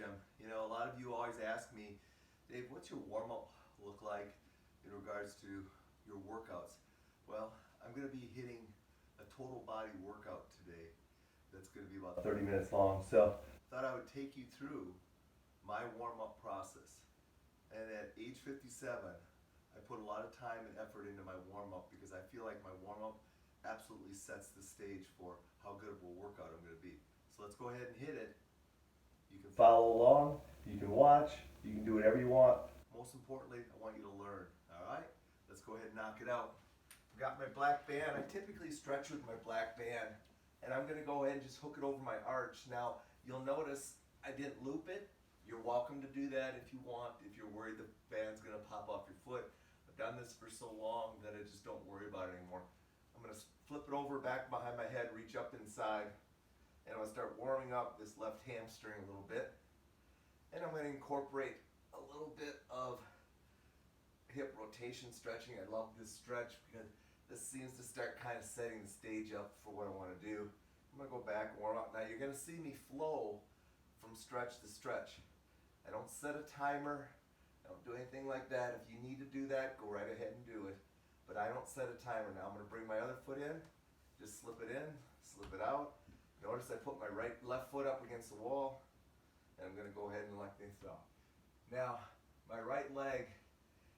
gym. You know, a lot of you always ask me, Dave, what's your warm-up look like in regards to your workouts? Well, I'm going to be hitting a total body workout today that's going to be about 30 minutes long. So I thought I would take you through my warm-up process. And at age 57, I put a lot of time and effort into my warm-up because I feel like my warm-up absolutely sets the stage for how good of a workout I'm going to be. So let's go ahead and hit it. You can follow along, you can watch, you can do whatever you want. Most importantly, I want you to learn, all right? Let's go ahead and knock it out. I've got my black band. I typically stretch with my black band, and I'm gonna go ahead and just hook it over my arch. Now, you'll notice I didn't loop it. You're welcome to do that if you want, if you're worried the band's gonna pop off your foot. I've done this for so long that I just don't worry about it anymore. I'm gonna flip it over back behind my head, reach up inside, and I'm going to start warming up this left hamstring a little bit. And I'm going to incorporate a little bit of hip rotation stretching. I love this stretch because this seems to start kind of setting the stage up for what I want to do. I'm going to go back, warm up. Now you're going to see me flow from stretch to stretch. I don't set a timer. I don't do anything like that. If you need to do that, go right ahead and do it. But I don't set a timer. Now I'm going to bring my other foot in, just slip it in, slip it out. Notice I put my left foot up against the wall, and I'm going to go ahead and let things go. Now, my right leg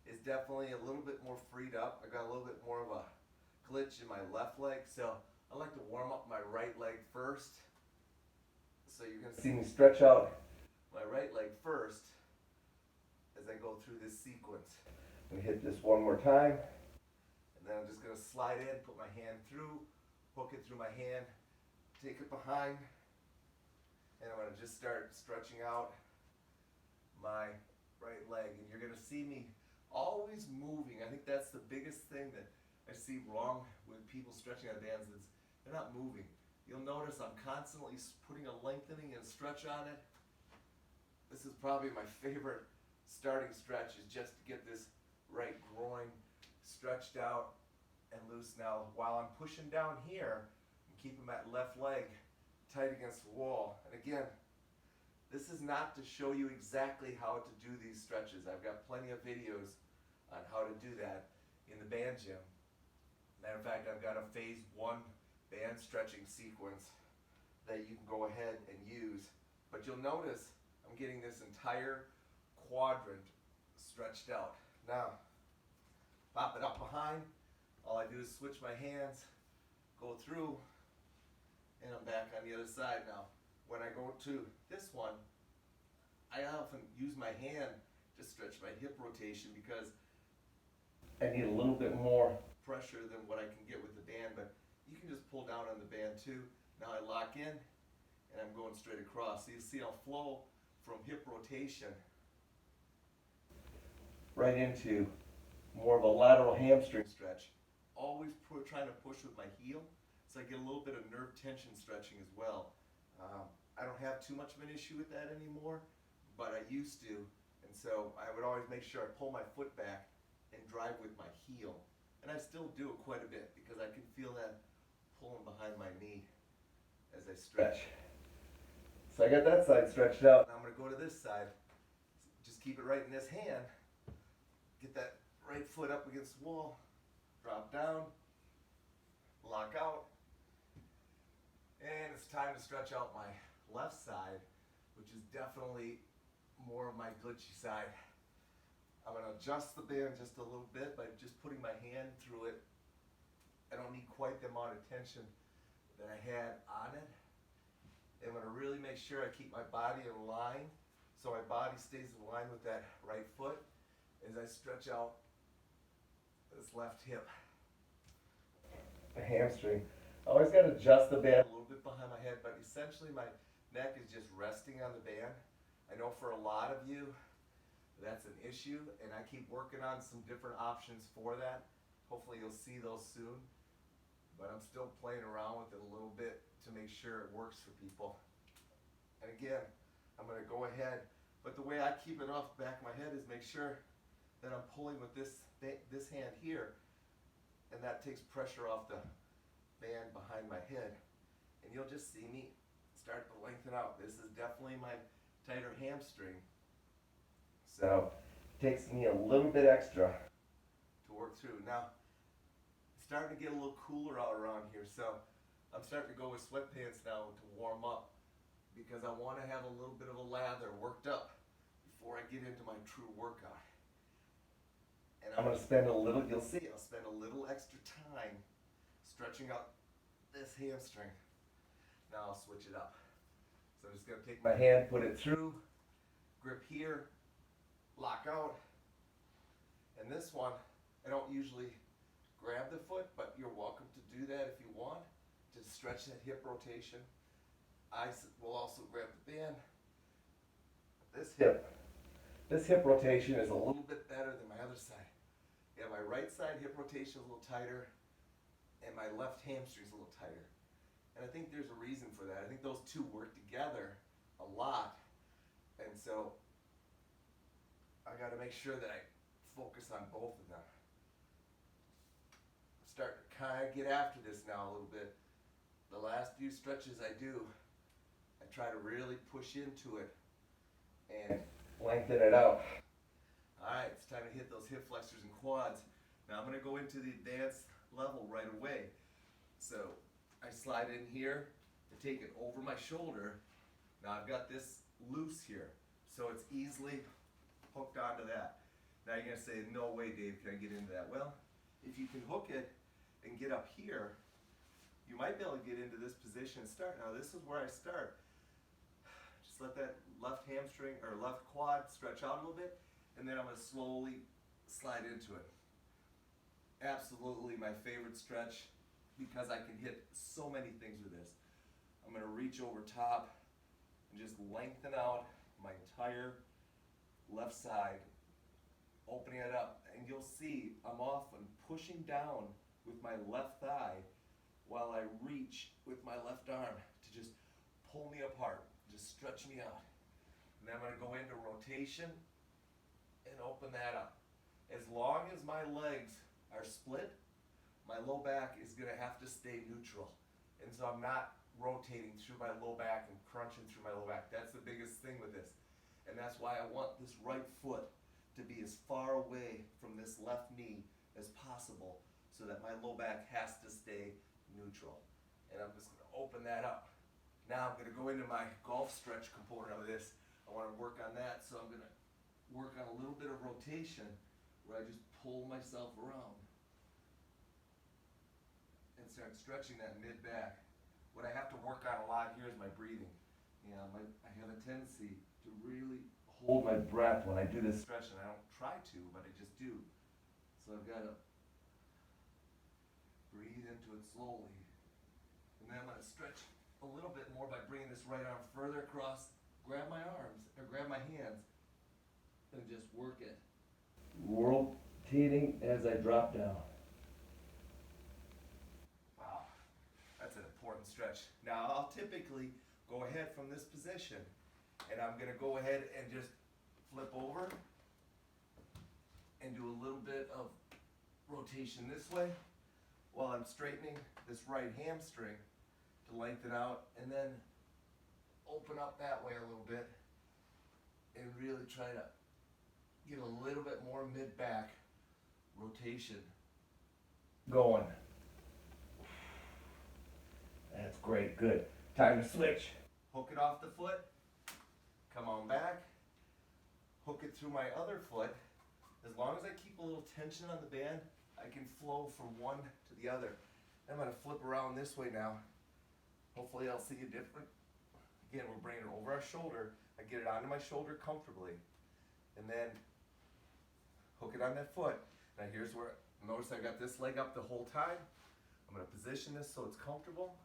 is definitely a little bit more freed up. I got a little bit more of a glitch in my left leg, so I like to warm up my right leg first. So you're going to see me stretch out my right leg first as I go through this sequence. I'm going to hit this one more time, and then I'm just going to slide in, put my hand through, hook it through my hand, take it behind, and I'm going to just start stretching out my right leg. And you're going to see me always moving. I think that's the biggest thing that I see wrong with people stretching on bands is they're not moving. You'll notice I'm constantly putting a lengthening and stretch on it. This is probably my favorite starting stretch, is just to get this right groin stretched out and loose. Now, while I'm pushing down here, keeping that left leg tight against the wall. And again, this is not to show you exactly how to do these stretches. I've got plenty of videos on how to do that in the band gym. Matter of fact, I've got a phase 1 band stretching sequence that you can go ahead and use. But you'll notice I'm getting this entire quadrant stretched out. Now, pop it up behind. All I do is switch my hands, go through, and I'm back on the other side. Now, when I go to this one, I often use my hand to stretch my hip rotation because I need a little bit more pressure than what I can get with the band, but you can just pull down on the band too. Now I lock in, and I'm going straight across. So you see I'll flow from hip rotation right into more of a lateral hamstring stretch. Always trying to push with my heel, so I get a little bit of nerve tension stretching as well. I don't have too much of an issue with that anymore, but I used to. And so I would always make sure I pull my foot back and drive with my heel. And I still do it quite a bit because I can feel that pulling behind my knee as I stretch. So I got that side stretched out. Now I'm going to go to this side. Just keep it right in this hand. Get that right foot up against the wall. Drop down. Lock out. And it's time to stretch out my left side, which is definitely more of my glitchy side. I'm going to adjust the band just a little bit by just putting my hand through it. I don't need quite the amount of tension that I had on it. I'm going to really make sure I keep my body in line so my body stays in line with that right foot as I stretch out this left hip. The hamstring. I always got to adjust the band a little bit behind my head, but essentially my neck is just resting on the band. I know for a lot of you that's an issue, and I keep working on some different options for that. Hopefully you'll see those soon, but I'm still playing around with it a little bit to make sure it works for people. And again, I'm going to go ahead, but the way I keep it off the back of my head is make sure that I'm pulling with this hand here, and that takes pressure off the band behind my head. And you'll just see me start to lengthen out. This is definitely my tighter hamstring. So it takes me a little bit extra to work through. Now, it's starting to get a little cooler out around here, so I'm starting to go with sweatpants now to warm up because I want to have a little bit of a lather worked up before I get into my true workout. And I'm going to spend a little, you'll see, I'll spend a little extra time stretching out this hamstring. Now I'll switch it up. So I'm just going to take my hand, put it through, grip here, lock out. And this one, I don't usually grab the foot, but you're welcome to do that if you want, to stretch that hip rotation. I will also grab the band. This hip rotation is a little bit better than my other side. Yeah, my right side hip rotation is a little tighter, and my left hamstring is a little tighter. And I think there's a reason for that. I think those two work together a lot, and so I got to make sure that I focus on both of them. I'm starting to kind of get after this now a little bit. The last few stretches I do, I try to really push into it and lengthen it out. Alright, it's time to hit those hip flexors and quads. Now I'm going to go into the advanced level right away. So I slide in here and take it over my shoulder. Now I've got this loose here, so it's easily hooked onto that. Now you're going to say, no way, Dave, can I get into that? Well, if you can hook it and get up here, you might be able to get into this position and start. Now this is where I start. Just let that left hamstring or left quad stretch out a little bit, and then I'm going to slowly slide into it. Absolutely my favorite stretch because I can hit so many things with this. I'm going to reach over top and just lengthen out my entire left side, opening it up. And you'll see I'm often pushing down with my left thigh while I reach with my left arm to just pull me apart, just stretch me out. And then I'm going to go into rotation and open that up. As long as my legs are split, my low back is going to have to stay neutral. And so I'm not rotating through my low back and crunching through my low back. That's the biggest thing with this. And that's why I want this right foot to be as far away from this left knee as possible so that my low back has to stay neutral. And I'm just going to open that up. Now I'm going to go into my golf stretch component of this. I want to work on that, so I'm going to work on a little bit of rotation where I just pull myself around and start stretching that mid-back. What I have to work on a lot here is my breathing. You know, I have a tendency to really hold my breath when I do this stretch, and I don't try to, but I just do. So I've got to breathe into it slowly. And then I'm going to stretch a little bit more by bringing this right arm further across, grab my arms, or grab my hands, and just work it. Rotating as I drop down. Wow, that's an important stretch. Now I'll typically go ahead from this position, and I'm going to go ahead and just flip over and do a little bit of rotation this way while I'm straightening this right hamstring to lengthen out, and then open up that way a little bit and really try to get a little bit more mid-back rotation going. That's great, good. Time to switch. Hook it off the foot, come on back, hook it through my other foot. As long as I keep a little tension on the band, I can flow from one to the other. I'm going to flip around this way now. Hopefully I'll see you different. Again, we're bringing it over our shoulder. I get it onto my shoulder comfortably. And then hook it on that foot. Now here's where, notice I got this leg up the whole time. I'm going to position this so it's comfortable.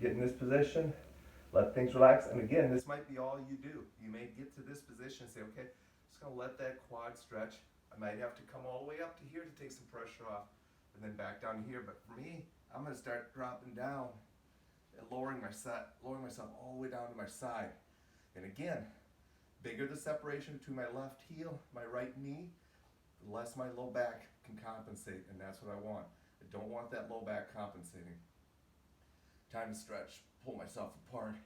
Get in this position, let things relax. And again, this might be all you do. You may get to this position and say, okay, just going to let that quad stretch. I might have to come all the way up to here to take some pressure off and then back down to here. But for me, I'm going to start dropping down and lowering myself all the way down to my side. And again, bigger the separation between my left heel, my right knee, the less my low back can compensate, and that's what I want. I don't want that low back compensating. Time to stretch, pull myself apart.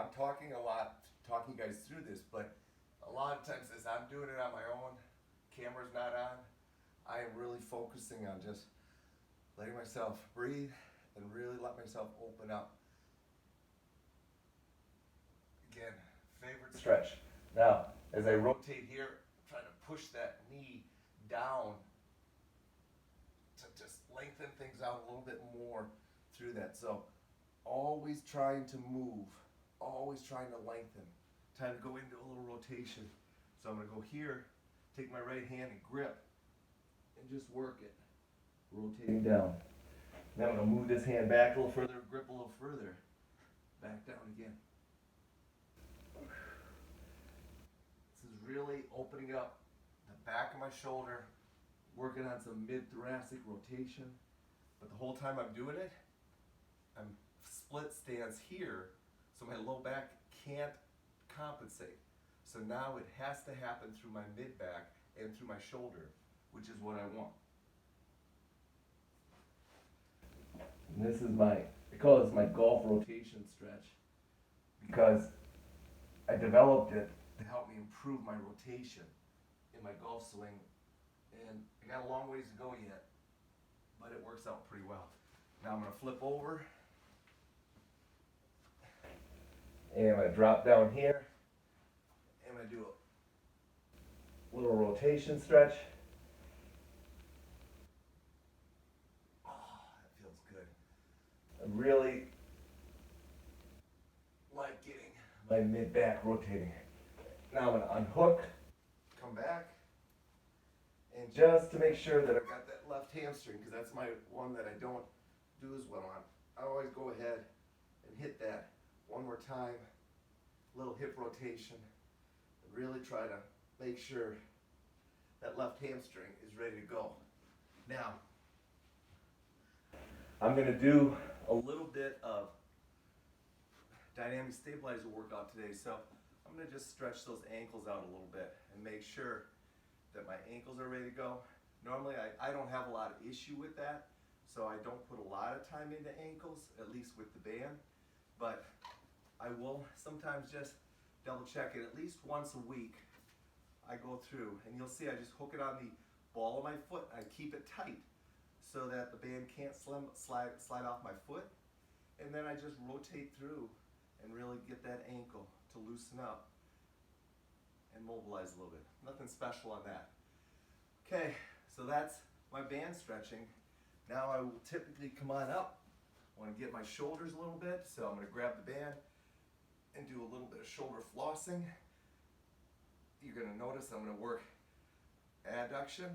I'm talking a lot, talking you guys through this, but a lot of times as I'm doing it on my own, camera's not on, I am really focusing on just letting myself breathe and really let myself open up. Again, favorite stretch. Now, as I rotate here, try to push that knee down to just lengthen things out a little bit more through that. So always trying to move, always trying to lengthen. Time to go into a little rotation. So I'm going to go here, take my right hand and grip, and just work it, rotating down. Now I'm going to move this hand back a little further, grip a little further, back down again. This is really opening up the back of my shoulder, working on some mid-thoracic rotation. But the whole time I'm doing it, I'm split stance here, so my low back can't compensate. So now it has to happen through my mid-back and through my shoulder, which is what I want. And this is I call this my golf rotation stretch, because I developed it to help me improve my rotation in my golf swing. And I got a long ways to go yet, but it works out pretty well. Now I'm going to flip over, and I'm going to drop down here. I'm going to do a little rotation stretch. Oh, that feels good. I really like getting my mid-back rotating. Now I'm going to unhook, come back, and just to make sure that I've got that left hamstring, because that's my one that I don't do as well on, I always go ahead and hit that one more time, little hip rotation, and really try to make sure that left hamstring is ready to go. Now, I'm going to do a little bit of dynamic stabilizer workout today, so I'm going to just stretch those ankles out a little bit and make sure that my ankles are ready to go. Normally I don't have a lot of issue with that, so I don't put a lot of time into ankles, at least with the band, but I will sometimes just double check it at least once a week. I go through, and you'll see I just hook it on the ball of my foot. I keep it tight so that the band can't slide off my foot, and then I just rotate through and really get that ankle to loosen up and mobilize a little bit. Nothing special on that. Okay, so that's my band stretching. Now I will typically come on up. I want to get my shoulders a little bit, so I'm going to grab the band and do a little bit of shoulder flossing. You're going to notice I'm going to work adduction.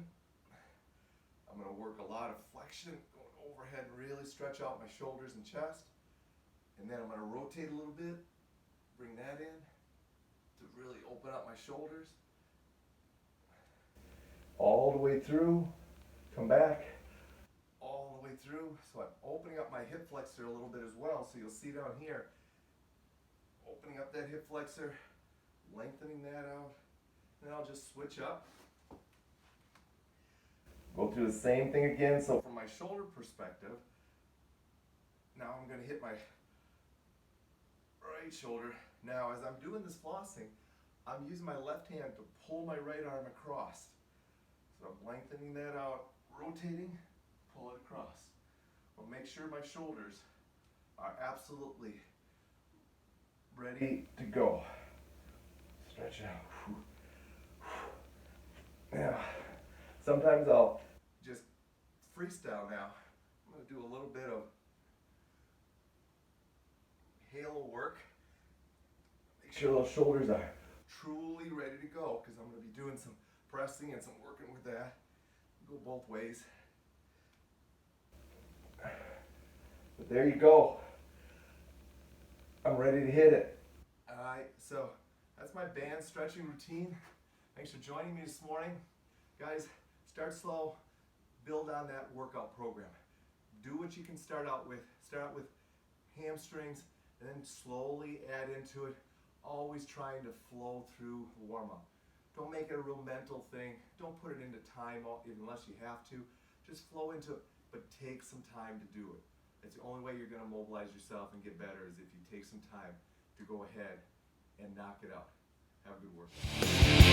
I'm going to work a lot of flexion, going overhead, really stretch out my shoulders and chest. And then I'm going to rotate a little bit, bring that in to really open up my shoulders. All the way through, come back, all the way through. So I'm opening up my hip flexor a little bit as well. So you'll see down here, opening up that hip flexor, lengthening that out. Then I'll just switch up. Go through the same thing again. So from my shoulder perspective, now I'm going to hit my right shoulder. Now as I'm doing this flossing, I'm using my left hand to pull my right arm across. So I'm lengthening that out, rotating, pull it across. Well, make sure my shoulders are absolutely ready to go. Stretch out. Now, sometimes I'll just freestyle now. I'm going to do a little bit of halo work. Make sure those shoulders are truly ready to go, because I'm going to be doing some pressing and some working with that. Go both ways. But there you go. I'm ready to hit it. Alright, so that's my band stretching routine. Thanks for joining me this morning. Guys, start slow, build on that workout program. Do what you can start out with. Start out with hamstrings, and then slowly add into it, always trying to flow through the warm-up. Don't make it a real mental thing. Don't put it into time unless you have to. Just flow into it, but take some time to do it. It's the only way you're going to mobilize yourself and get better, is if you take some time to go ahead and knock it out. Have a good workout.